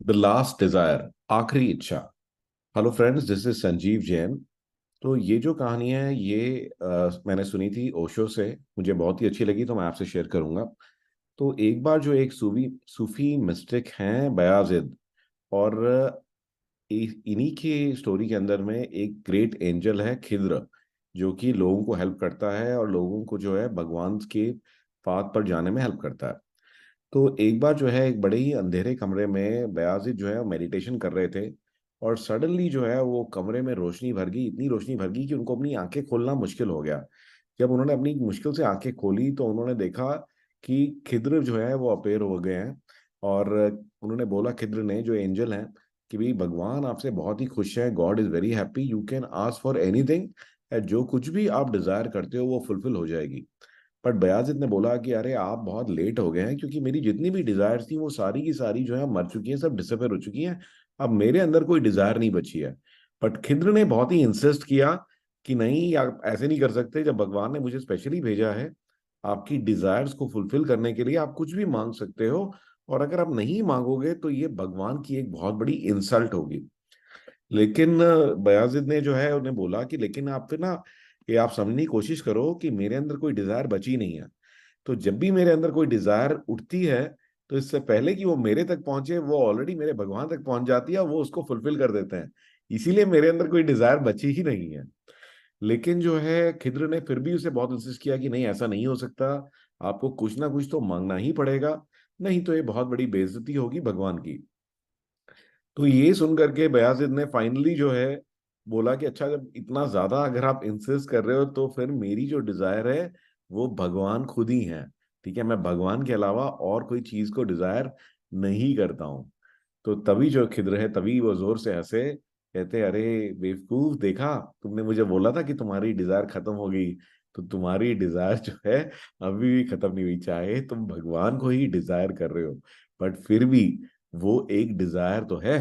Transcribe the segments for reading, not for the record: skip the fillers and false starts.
The last Dzire, आखिरी इच्छा। Hello friends, this is Sanjeev Jain. तो ये जो कहानी है ये मैंने सुनी थी ओशो से। मुझे बहुत ही अच्छी लगी तो मैं आपसे शेयर करूंगा। तो एक बार जो एक सूफी सूफी मिस्टिक हैं बयाजिद, और इन्हीं की स्टोरी के अंदर में एक ग्रेट एंजल है खिद्र, जो कि लोगों को हेल्प करता है और लोगों को जो है भगवान के पाथ पर जाने में हेल्प करता है। तो एक बार जो है एक बड़े ही अंधेरे कमरे में बयाजिद जो है मेडिटेशन कर रहे थे, और सडनली जो है वो कमरे में रोशनी भर गई, इतनी रोशनी भर गई कि उनको अपनी आंखें खोलना मुश्किल हो गया। जब उन्होंने अपनी मुश्किल से आंखें खोली तो उन्होंने देखा कि खिद्र जो है वो अपेयर हो गए हैं। और उन्होंने बोला, खिद्र ने, जो एंजल हैं, कि भाई भगवान आपसे बहुत ही खुश है, God is very happy, you can ask for anything, जो कुछ भी आप डिजायर करते हो वो फुलफिल हो जाएगी। बट बयाजिद ने बोला कि अरे आप बहुत लेट हो गए हैं, क्योंकि मेरी जितनी भी डिजायर्स थी वो सारी की सारी जो है मर चुकी हैं, सब डिसअपेयर हो चुकी हैं। अब मेरे अंदर कोई डिजायर नहीं बची है। बट खिद्र ने बहुत ही इंसिस्ट किया कि नहीं, आप ऐसे नहीं कर सकते, जब भगवान ने मुझे स्पेशली भेजा है आपकी डिजायर्स को फुलफिल करने के लिए, आप कुछ भी मांग सकते हो। और अगर आप नहीं मांगोगे तो ये भगवान की एक बहुत बड़ी इंसल्ट होगी। लेकिन बयाजिद ने जो है उन्हें बोला कि लेकिन आप फिर ना, ये आप समझने की कोशिश करो कि मेरे अंदर कोई डिजायर बची नहीं है। तो जब भी मेरे अंदर कोई डिजायर उठती है, तो इससे पहले कि वो मेरे तक पहुंचे वो ऑलरेडी मेरे भगवान तक पहुंच जाती है, वो उसको फुलफिल कर देते हैं। इसीलिए मेरे अंदर कोई डिजायर बची ही नहीं है। लेकिन जो है खिद्र ने फिर भी उसे बहुत इंसिस्ट किया कि नहीं, ऐसा नहीं हो सकता, आपको कुछ ना कुछ तो मांगना ही पड़ेगा, नहीं तो ये बहुत बड़ी बेइज्जती होगी भगवान की। तो ये सुन करके बयाजिद ने फाइनली जो है बोला कि अच्छा, जब इतना ज्यादा अगर आप इंसिस्ट कर रहे हो तो फिर मेरी जो डिजायर है वो भगवान खुद ही है। ठीक है, मैं भगवान के अलावा और कोई चीज को डिजायर नहीं करता हूँ। तो तभी जो खिद्र है, तभी वो जोर से हंसे, कहते अरे बेवकूफ, देखा, तुमने मुझे बोला था कि तुम्हारी डिजायर खत्म हो गई। तो तुम्हारी डिजायर जो है अभी भी खत्म नहीं हुई, चाहे तुम भगवान को ही डिजायर कर रहे हो, बट फिर भी वो एक डिजायर तो है।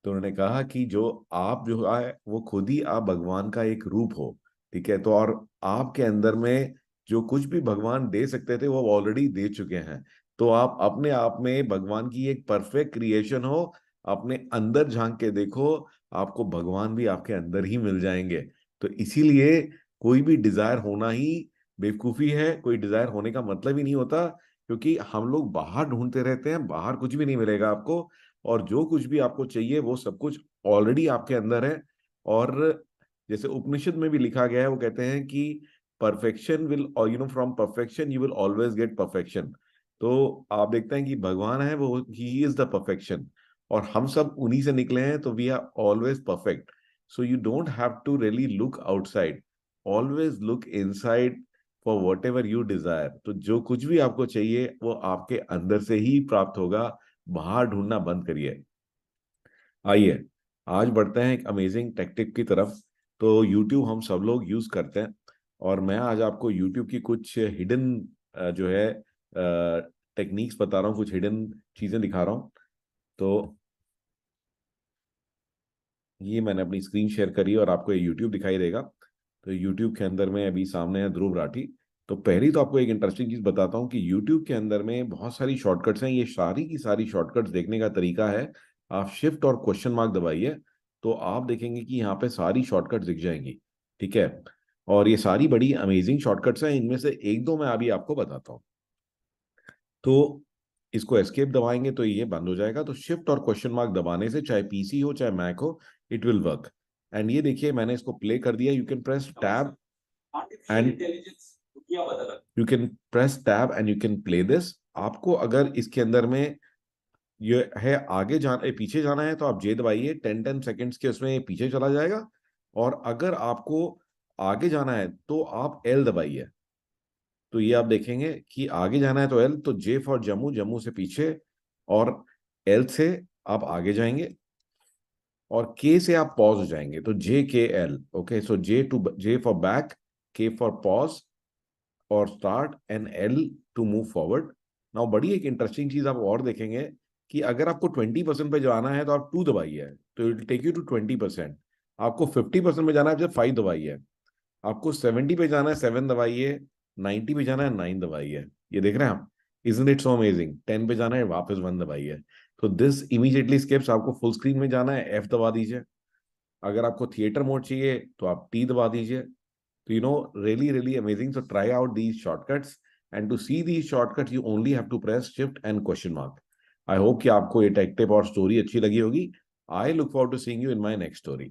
तो उन्होंने कहा कि जो आप जो है वो खुद ही आप भगवान का एक रूप हो। ठीक है, तो और आपके अंदर में जो कुछ भी भगवान दे सकते थे वो ऑलरेडी दे चुके हैं। तो आप अपने आप में भगवान की एक परफेक्ट क्रिएशन हो। अपने अंदर झांक के देखो, आपको भगवान भी आपके अंदर ही मिल जाएंगे। तो इसीलिए कोई भी डिजायर होना ही बेवकूफी है, कोई डिजायर होने का मतलब ही नहीं होता। क्योंकि हम लोग बाहर ढूंढते रहते हैं, बाहर कुछ भी नहीं मिलेगा आपको, और जो कुछ भी आपको चाहिए वो सब कुछ ऑलरेडी आपके अंदर है। और जैसे उपनिषद में भी लिखा गया है, वो कहते हैं कि परफेक्शन विल, और from perfection you will always get perfection. तो आप देखते हैं कि भगवान है, वो ही इज द परफेक्शन, और हम सब उन्हीं से निकले हैं, तो we are always perfect. So you don't have to really look outside, always look inside for whatever you desire. तो जो कुछ भी आपको चाहिए वो आपके अंदर से ही प्राप्त होगा, बाहर ढूंढना बंद करिए। आइए आज बढ़ते हैं एक अमेजिंग टेक्टिक की तरफ। तो YouTube हम सब लोग यूज करते हैं, और मैं आज आपको YouTube की कुछ हिडन जो है टेक्निक्स बता रहा हूँ, कुछ हिडन चीजें दिखा रहा हूँ। तो ये मैंने अपनी स्क्रीन शेयर करी और आपको ये YouTube दिखाई देगा। तो YouTube के अंदर में अभी सामने है ध्रुव राठी। तो पहली तो आपको एक इंटरेस्टिंग चीज बताता हूँ कि YouTube के अंदर में बहुत सारी शॉर्टकट्स हैं। ये सारी की सारी शॉर्टकट्स देखने का तरीका है, आप शिफ्ट और क्वेश्चन मार्क दबाइए, तो आप देखेंगे कि यहाँ पे सारी शॉर्टकट्स दिख जाएंगी। ठीक है, और ये सारी बड़ी अमेजिंग शॉर्टकट्स हैं, इनमें से एक दो मैं अभी आपको बताता हूँ। तो इसको एस्केप दबाएंगे तो ये बंद हो जाएगा। तो शिफ्ट और क्वेश्चन मार्क दबाने से, चाहे पीसी हो चाहे मैक हो, इट विल वर्क। एंड ये देखिए, मैंने इसको प्ले कर दिया। You can press tab and you can press tab and you can play this. आपको अगर इसके अंदर में ये है आगे जाना, पीछे जाना है, तो आप जे दबाइए, 10-10 सेकेंड्स के उसमें पीछे चला जाएगा। और अगर आपको आगे जाना है तो आप एल दबाइए। तो ये आप देखेंगे कि आगे जाना है तो एल, तो जे फॉर जम्मू, जम्मू से पीछे, और एल से आप आगे जाएंगे, और के से आप पॉज हो जाएंगे, तो JKL। Okay, so J for back, के फॉर पॉज और start, and L two move forward. Now बड़ी एक इंटरेस्टिंग चीज आप और देखेंगे कि अगर आपको 20% पे जाना है तो आप 2 दबाइए, तो इट टेक यू टू 20%। आपको 50% पे जाना है, जब 5 दबाइए। आपको 70 पे जाना है, 7 दबाइए। 90 पे जाना है, 9 दबाइए। ये देख रहे हैं आप, इजंट इट सो अमेजिंग? 10 पे जाना है, वापस 1 दबाइए। तो दिस इमीडिएटली स्किप्स। आपको फुल स्क्रीन में जाना है, F दबा दीजिए। अगर आपको थिएटर मोड चाहिए तो आप T दबा दीजिए। तो really really amazing. So try out these shortcuts, and to see these shortcuts you only have to press shift and question mark. I hope कि आपको ये टेक टिप और स्टोरी अच्छी लगी होगी। I look forward to seeing you in my next story.